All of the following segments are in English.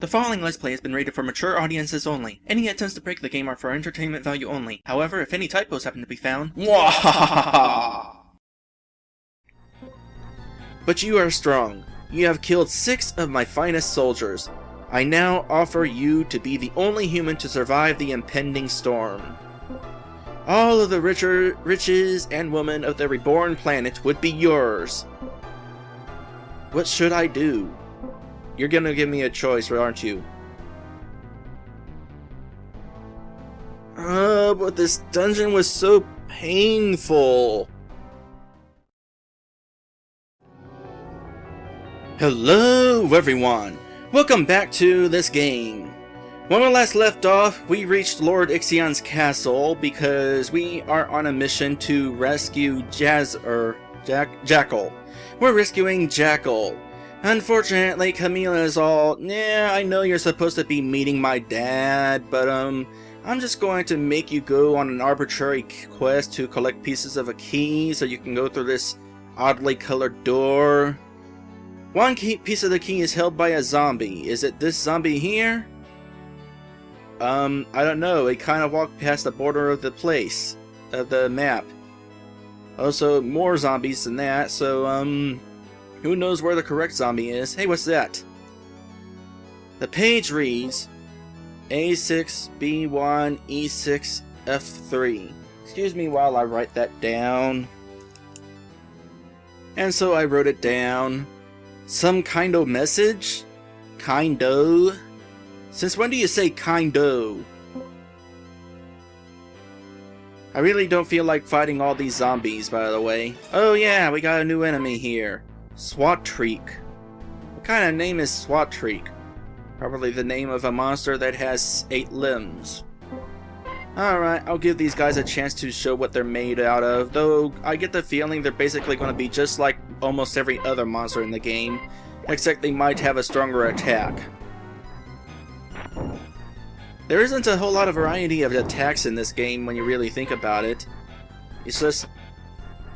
The following Let's Play has been rated for mature audiences only. Any attempts to break the game are for entertainment value only. However, if any typos happen to be found, Mwahaha! But you are strong. You have killed 6 of my finest soldiers. I now offer you to be the only human to survive the impending storm. All of the riches and women of the reborn planet would be yours. What should I do? You're gonna give me a choice, aren't you? But this dungeon was so painful. Hello, everyone. Welcome back to this game. When we last left off, we reached Lord Ixzion's castle because we are on a mission to rescue Jackal. We're rescuing Jackal. Unfortunately, Camille is all, yeah, I know you're supposed to be meeting my dad, but I'm just going to make you go on an arbitrary quest to collect pieces of a key so you can go through this oddly colored door. One piece of the key is held by a zombie. Is it this zombie here? I don't know. It kind of walked past the border of the place, of the map. Also, more zombies than that, so, who knows where the correct zombie is? Hey, what's that? The page reads A6, B1, E6, F3. Excuse me while I write that down. And so I wrote it down. Some kind-o message? Kind-o? Since when do you say kind-o? I really don't feel like fighting all these zombies, by the way. Oh yeah, we got a new enemy here. Swatreek. What kind of name is Swatreek? Probably the name of a monster that has 8 limbs. Alright, I'll give these guys a chance to show what they're made out of, though I get the feeling they're basically going to be just like almost every other monster in the game, except they might have a stronger attack. There isn't a whole lot of variety of attacks in this game when you really think about it. It's just,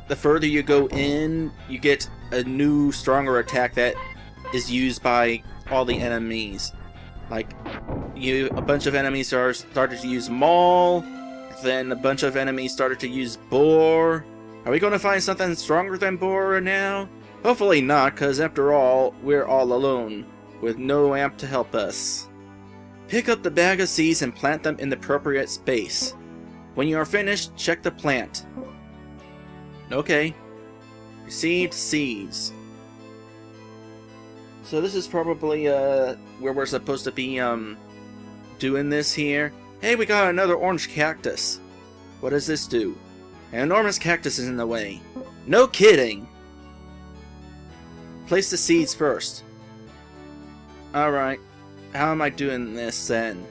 the further you go in, you get a new, stronger attack that is used by all the enemies. Like, a bunch of enemies started to use Maul, then a bunch of enemies started to use Boar. Are we going to find something stronger than Boar now? Hopefully not, because after all, we're all alone, with no amp to help us. Pick up the bag of seeds and plant them in the appropriate space. When you are finished, check the plant. Okay. Received seeds. So this is probably where we're supposed to be doing this here. Hey, we got another orange cactus. What does this do? An enormous cactus is in the way. No kidding! Place the seeds first. Alright. How am I doing this then?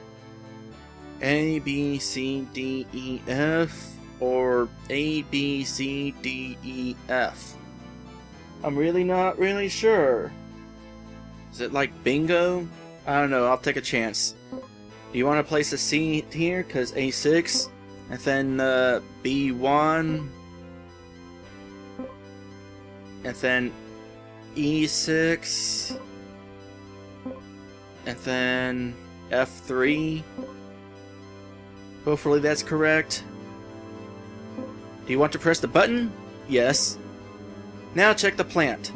A, B, C, D, E, F, or A, B, C, D, E, F? I'm really not really sure. Is it like bingo? I don't know, I'll take a chance. Do you want to place a C here? Because A6, and then B1, and then E6, and then F3. Hopefully that's correct. Do you want to press the button? Yes. Now check the plant.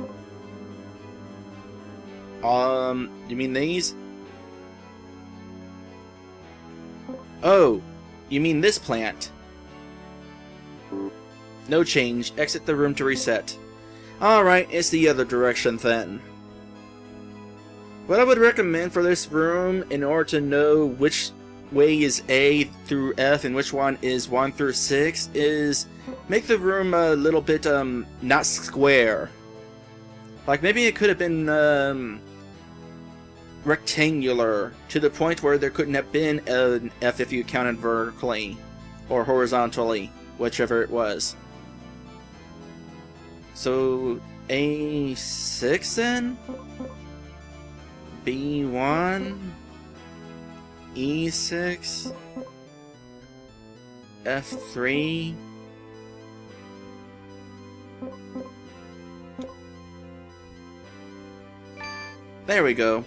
You mean these? Oh, you mean this plant. No change. Exit the room to reset. Alright, it's the other direction then. What I would recommend for this room, in order to know which way is A through F and which one is 1 through 6, is make the room a little bit, not square. Like, maybe it could have been, rectangular, to the point where there couldn't have been an F if you counted vertically, or horizontally, whichever it was. So, A6 then? B1, E6, F3. There we go.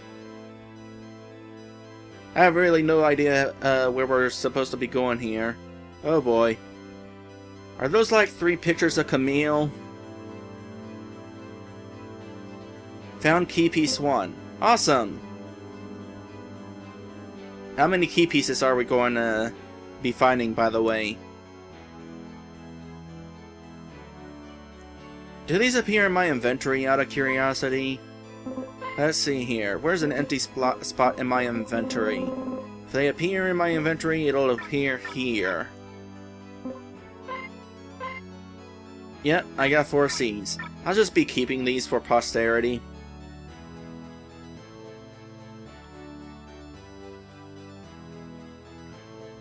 I have really no idea where we're supposed to be going here. Oh boy. Are those like 3 pictures of Camille? Found key piece 1. Awesome! How many key pieces are we going to be finding, by the way? Do these appear in my inventory out of curiosity? Let's see here. Where's an empty spot in my inventory? If they appear in my inventory, it'll appear here. Yep, I got 4 seeds. I'll just be keeping these for posterity.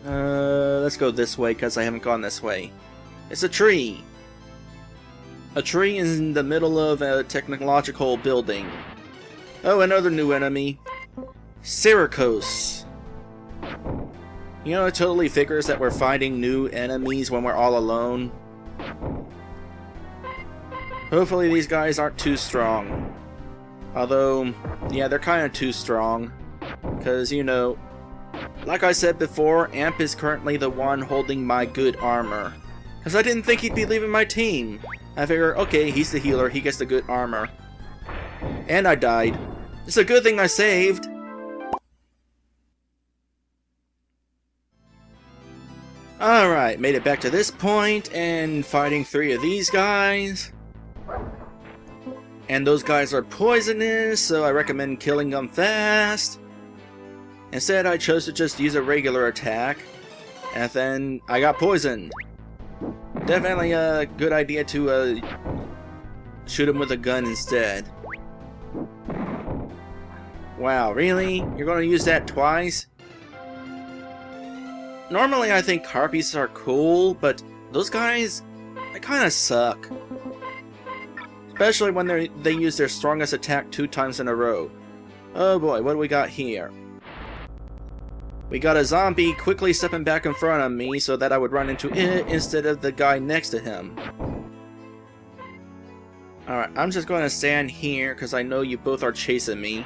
Let's go this way because I haven't gone this way. It's a tree! A tree in the middle of a technological building. Oh, another new enemy. Syracuse. You know, it totally figures that we're fighting new enemies when we're all alone. Hopefully these guys aren't too strong. Although, yeah, they're kind of too strong. Because, you know, like I said before, Amp is currently the one holding my good armor. Because I didn't think he'd be leaving my team. I figured, okay, he's the healer, he gets the good armor. And I died. It's a good thing I saved. Alright, made it back to this point, and fighting 3 of these guys. And those guys are poisonous, so I recommend killing them fast. Instead, I chose to just use a regular attack, and then I got poisoned. Definitely a good idea to shoot him with a gun instead. Wow, really? You're going to use that twice? Normally I think harpies are cool, but those guys, they kind of suck. Especially when they use their strongest attack 2 times in a row. Oh boy, what do we got here? We got a zombie quickly stepping back in front of me so that I would run into it instead of the guy next to him. Alright, I'm just going to stand here because I know you both are chasing me.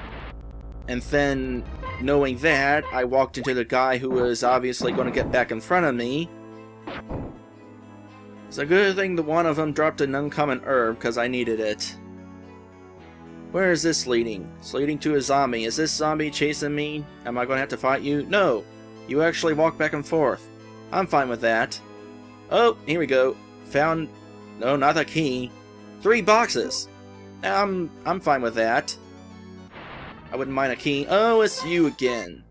And then, knowing that, I walked into the guy who was obviously going to get back in front of me. It's a good thing the one of them dropped an uncommon herb because I needed it. Where is this leading? It's leading to a zombie. Is this zombie chasing me? Am I going to have to fight you? No! You actually walk back and forth. I'm fine with that. Oh, here we go. Found... No, not the key. 3 boxes! I'm fine with that. I wouldn't mind a key. Oh, it's you again.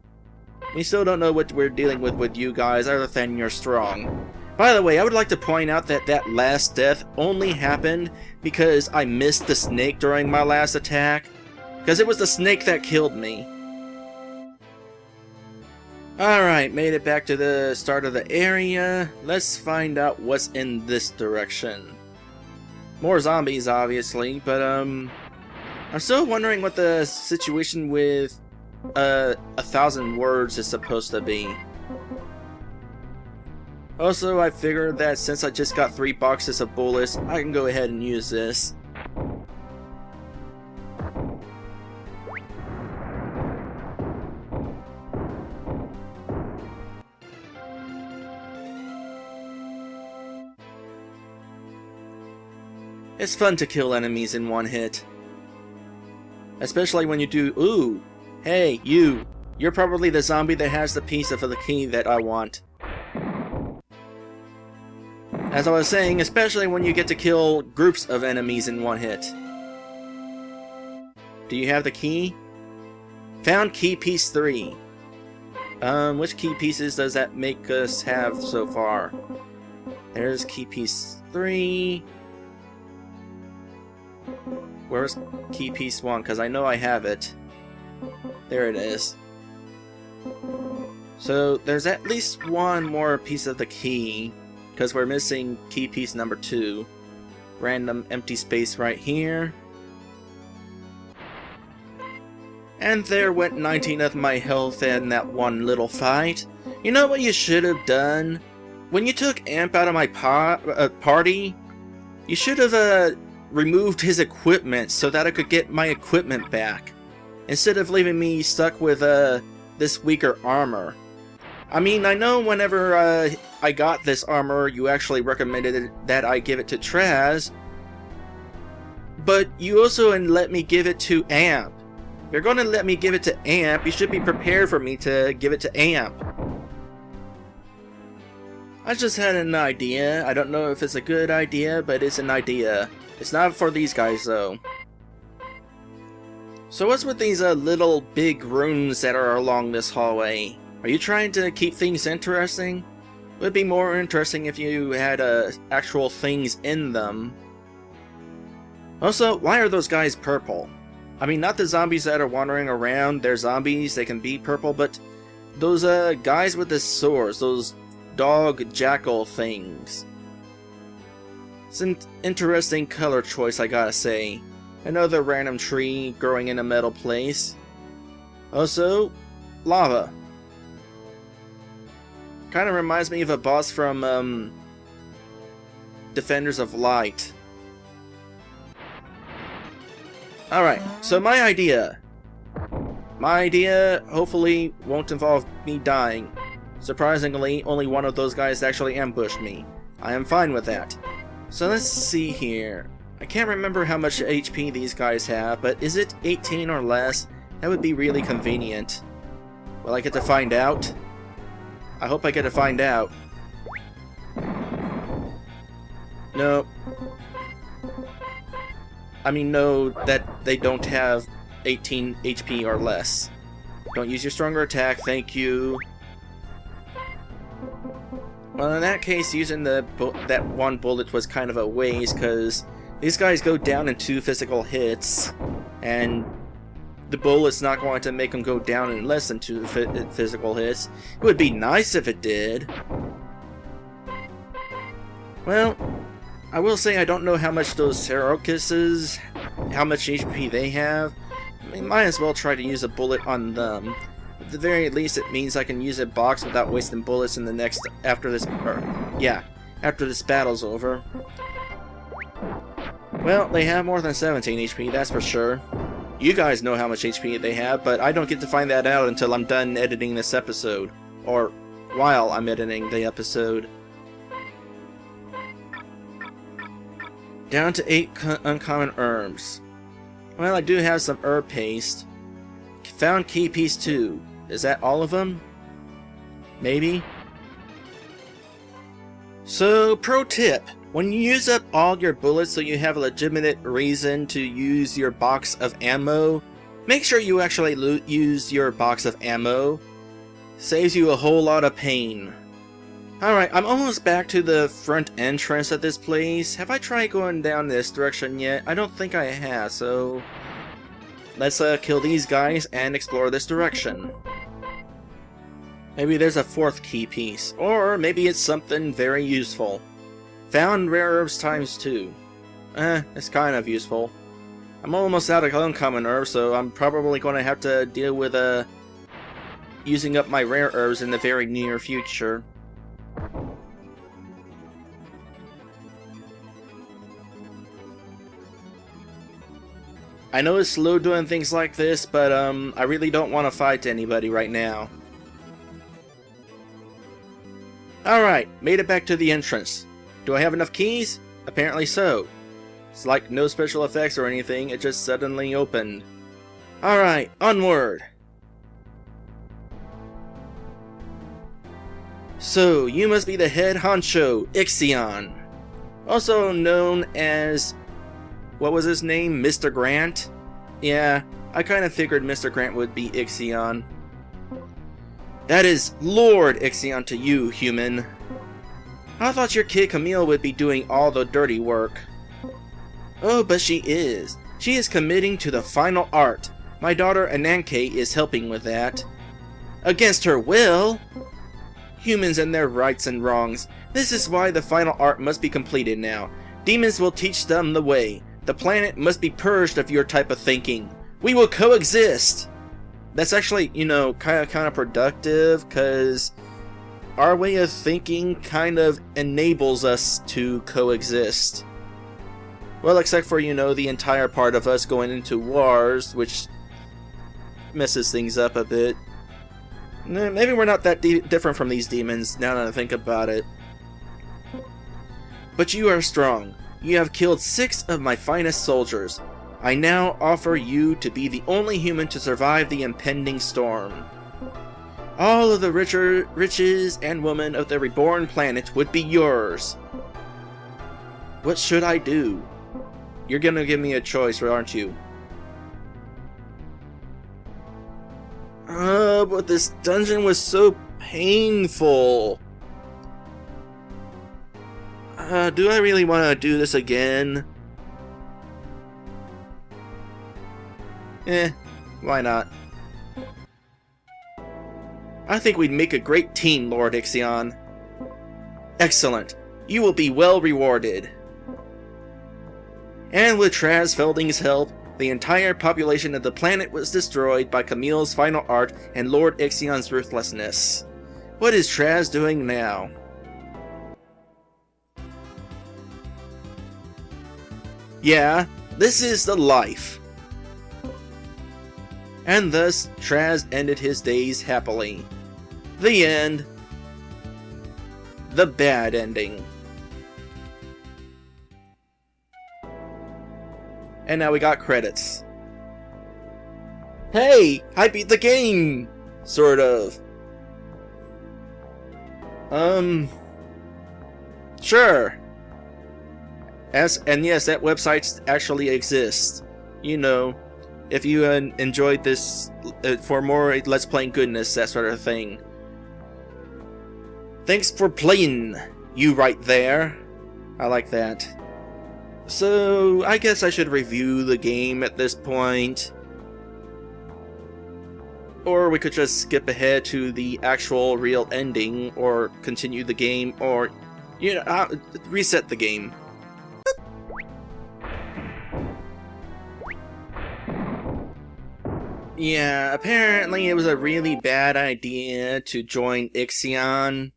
We still don't know what we're dealing with you guys, other than you're strong. By the way, I would like to point out that that last death only happened because I missed the snake during my last attack. Because it was the snake that killed me. Alright, made it back to the start of the area. Let's find out what's in this direction. More zombies, obviously, but I'm still wondering what the situation with 1,000 words is supposed to be. Also, I figured that since I just got 3 boxes of bullets, I can go ahead and use this. It's fun to kill enemies in one hit. Especially when you do... Ooh! Hey, you! You're probably the zombie that has the piece of the key that I want. As I was saying, especially when you get to kill groups of enemies in one hit. Do you have the key? Found key piece 3. Which key pieces does that make us have so far? There's key piece 3. Where's key piece 1? Because I know I have it. There it is. So there's at least one more piece of the key. Because we're missing key piece number 2. Random empty space right here. And there went 19 of my health in that one little fight. You know what you should have done? When you took Amp out of my party, you should have removed his equipment so that I could get my equipment back. Instead of leaving me stuck with this weaker armor. I mean, I know whenever I got this armor, you actually recommended that I give it to Traz, but you also let me give it to Amp. If you're going to let me give it to Amp, you should be prepared for me to give it to Amp. I just had an idea. I don't know if it's a good idea, but it's an idea. It's not for these guys, though. So what's with these little big rooms that are along this hallway? Are you trying to keep things interesting? It would be more interesting if you had actual things in them. Also, why are those guys purple? I mean, not the zombies that are wandering around. They're zombies, they can be purple, but those guys with the swords, those dog jackal things. It's an interesting color choice, I gotta say. Another random tree growing in a metal place. Also, lava. Kind of reminds me of a boss from Defenders of Light. Alright, so my idea hopefully won't involve me dying. Surprisingly, only one of those guys actually ambushed me. I am fine with that. So let's see here. I can't remember how much HP these guys have, but is it 18 or less? That would be really convenient. Will I get to find out? I hope I get to find out. No. I mean, no, that they don't have 18 HP or less. Don't use your stronger attack, thank you. Well, in that case, using that one bullet was kind of a waste, because these guys go down in 2 physical hits, and the bullet's not going to make them go down in less than 2 physical hits. It would be nice if it did. Well, I will say I don't know how much those Cerocuses, how much HP they have. I mean, might as well try to use a bullet on them. At the very least, it means I can use a box without wasting bullets in the next, after this battle's over. Well, they have more than 17 HP, that's for sure. You guys know how much HP they have, but I don't get to find that out until I'm done editing this episode. Or while I'm editing the episode. Down to 8 uncommon herbs. Well, I do have some herb paste. Found key piece 2. Is that all of them? Maybe? So, pro tip. When you use up all your bullets so you have a legitimate reason to use your box of ammo, make sure you actually use your box of ammo. Saves you a whole lot of pain. Alright, I'm almost back to the front entrance of this place. Have I tried going down this direction yet? I don't think I have, so let's kill these guys and explore this direction. Maybe there's a 4th key piece, or maybe it's something very useful. Found rare herbs times 2. It's kind of useful. I'm almost out of uncommon herbs, so I'm probably going to have to deal with using up my rare herbs in the very near future. I know it's slow doing things like this, but I really don't want to fight anybody right now. Alright, made it back to the entrance. Do I have enough keys? Apparently so. It's like no special effects or anything, it just suddenly opened. Alright, onward! So, you must be the head honcho, Ixzion. Also known as... what was his name? Mr. Grant? Yeah, I kind of figured Mr. Grant would be Ixzion. That is Lord Ixzion to you, human. I thought your kid Camille would be doing all the dirty work. Oh, but she is. She is committing to the final art. My daughter Ananke is helping with that. Against her will? Humans and their rights and wrongs. This is why the final art must be completed now. Demons will teach them the way. The planet must be purged of your type of thinking. We will coexist! That's actually, you know, kind of productive, because our way of thinking kind of enables us to coexist. Well, except for, you know, the entire part of us going into wars, which messes things up a bit. Maybe we're not that different from these demons, now that I think about it. But you are strong. You have killed 6 of my finest soldiers. I now offer you to be the only human to survive the impending storm. All of the riches and women of the reborn planet would be yours. What should I do? You're gonna give me a choice, aren't you? But this dungeon was so painful. Do I really want to do this again? Why not? I think we'd make a great team, Lord Ixzion. Excellent. You will be well rewarded. And with Trasfelding's help, the entire population of the planet was destroyed by Camille's final art and Lord Ixzion's ruthlessness. What is Traz doing now? Yeah, this is the life. And thus, Traz ended his days happily. The end. The bad ending. And now we got credits. Hey! I beat the game! Sort of. Sure. And yes, that website actually exists. You know, if you enjoyed this for more Let's Playing goodness, that sort of thing. Thanks for playing, you right there. I like that. So, I guess I should review the game at this point. Or we could just skip ahead to the actual real ending, or continue the game, or, you know, reset the game. Yeah, apparently it was a really bad idea to join Ixzion.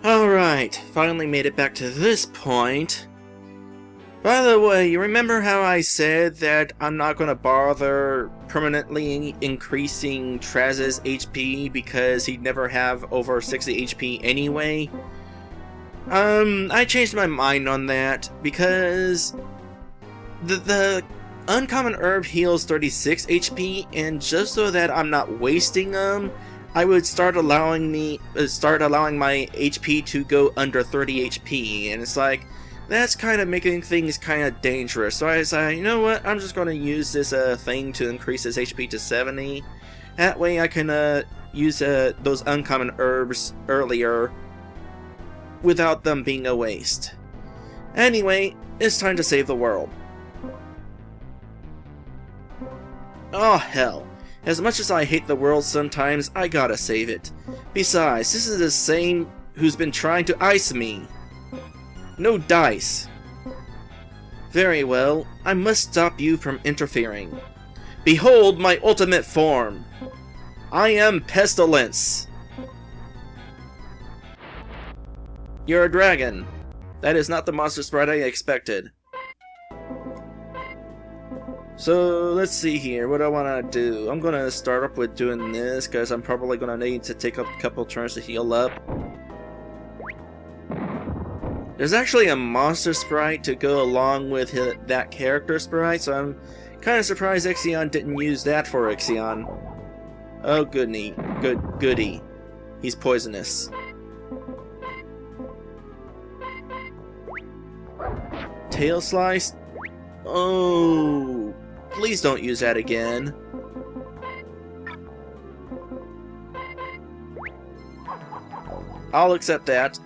Alright, finally made it back to this point. By the way, you remember how I said that I'm not going to bother permanently increasing Traz's HP because he'd never have over 60 HP anyway? I changed my mind on that because the uncommon herb heals 36 HP, and just so that I'm not wasting them, I would start allowing my HP to go under 30 HP, and it's like, that's kind of making things kind of dangerous. So I decided, you know what, I'm just going to use this thing to increase his HP to 70. That way I can use those uncommon herbs earlier without them being a waste. Anyway, it's time to save the world. Oh hell. As much as I hate the world sometimes, I gotta save it. Besides, this is the same who's been trying to ice me. No dice. Very well, I must stop you from interfering. Behold my ultimate form. I am Pestilence. You're a dragon. That is not the monster sprite I expected. So, let's see here, what do I want to do? I'm going to start up with doing this, because I'm probably going to need to take a couple turns to heal up. There's actually a monster sprite to go along with that character sprite, so I'm kind of surprised Ixzion didn't use that for Ixzion. Oh, goody. He's poisonous. Tail slice? Oh... Please don't use that again. I'll accept that.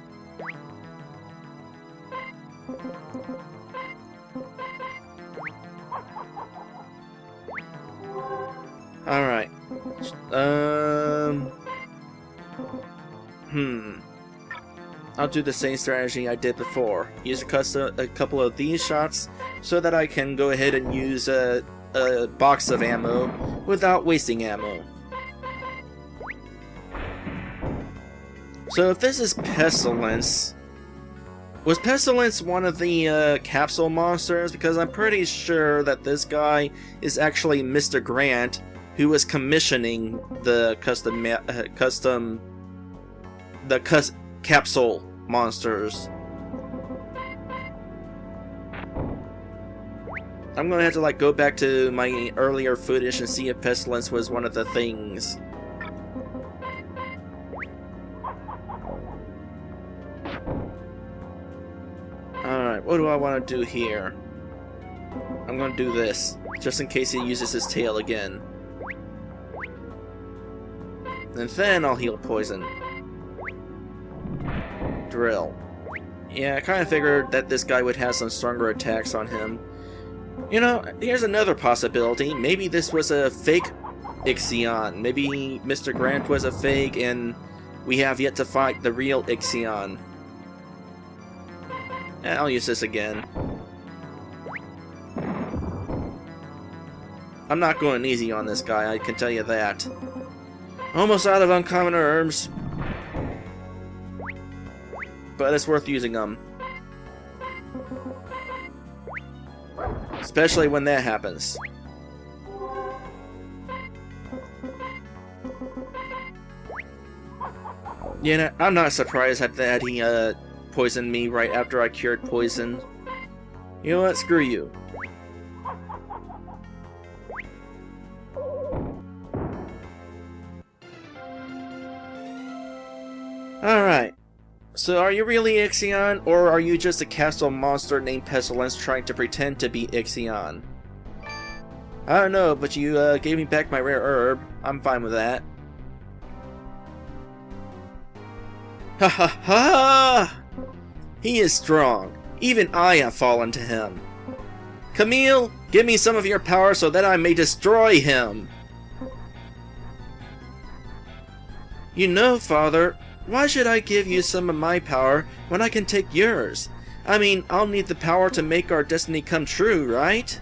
Alright. I'll do the same strategy I did before. Use a couple of these shots so that I can go ahead and use a box of ammo without wasting ammo. So if this is Pestilence, was Pestilence one of the capsule monsters? Because I'm pretty sure that this guy is actually Mr. Grant who was commissioning the capsule monsters. I'm gonna have to like go back to my earlier footage and see if pestilence was one of the things. Alright, what do I want to do here? I'm gonna do this, just in case he uses his tail again. And then I'll heal poison. Drill. Yeah, I kind of figured that this guy would have some stronger attacks on him. You know, here's another possibility. Maybe this was a fake Ixzion. Maybe Mr. Grant was a fake and we have yet to fight the real Ixzion. I'll use this again. I'm not going easy on this guy, I can tell you that. Almost out of uncommon herbs. But it's worth using them. Especially when that happens. Yeah, I'm not surprised that he poisoned me right after I cured poison. You know what? Screw you. Alright. So are you really Ixzion, or are you just a castle monster named Pestilence trying to pretend to be Ixzion? I don't know, but you gave me back my rare herb. I'm fine with that. Ha ha ha! He is strong. Even I have fallen to him. Camille, give me some of your power so that I may destroy him. You know, Father, why should I give you some of my power when I can take yours? I mean, I'll need the power to make our destiny come true, right?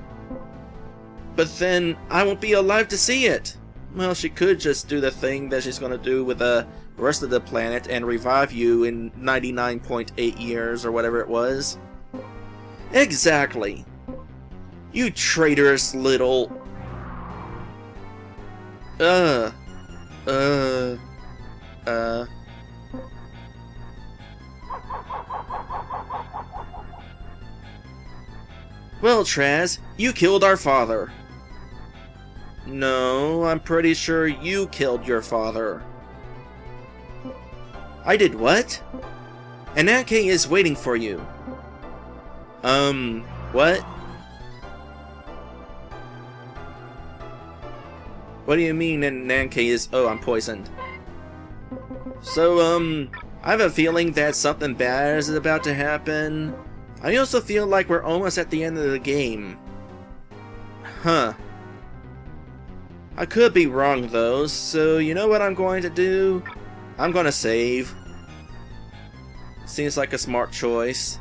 But then, I won't be alive to see it. Well, she could just do the thing that she's gonna do with the rest of the planet and revive you in 99.8 years or whatever it was. Exactly. You traitorous little... Well, Traz, you killed our father. No, I'm pretty sure you killed your father. I did what? Ananke is waiting for you. What? What do you mean Ananke is... Oh, I'm poisoned. So, I have a feeling that something bad is about to happen. I also feel like we're almost at the end of the game. Huh. I could be wrong though, so you know what I'm going to do? I'm gonna save. Seems like a smart choice.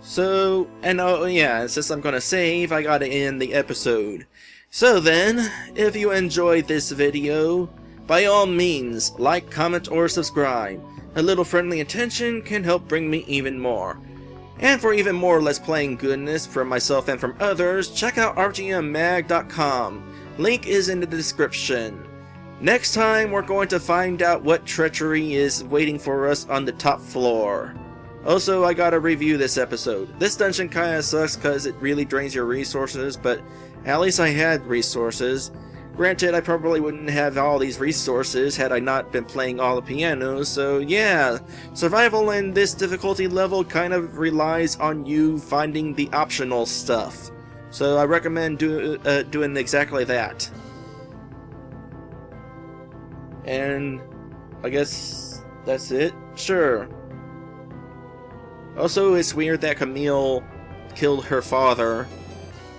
So, and oh yeah, since I'm gonna save, I gotta end the episode. So then, if you enjoyed this video, by all means, like, comment, or subscribe. A little friendly attention can help bring me even more. And for even more Let's Playing goodness from myself and from others, check out RPGMag.com. Link is in the description. Next time, we're going to find out what treachery is waiting for us on the top floor. Also, I gotta review this episode. This dungeon kinda sucks because it really drains your resources, but at least I had resources. Granted, I probably wouldn't have all these resources had I not been playing all the pianos, so yeah, survival in this difficulty level kind of relies on you finding the optional stuff. So I recommend doing exactly that. And I guess that's it? Sure. Also, it's weird that Camille killed her father.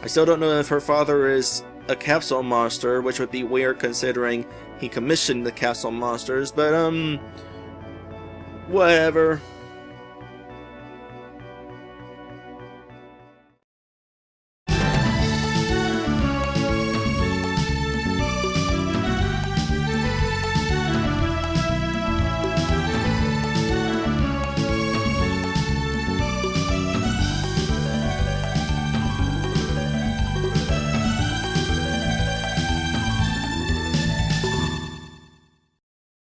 I still don't know if her father is a capsule monster, which would be weird considering he commissioned the capsule monsters, but whatever.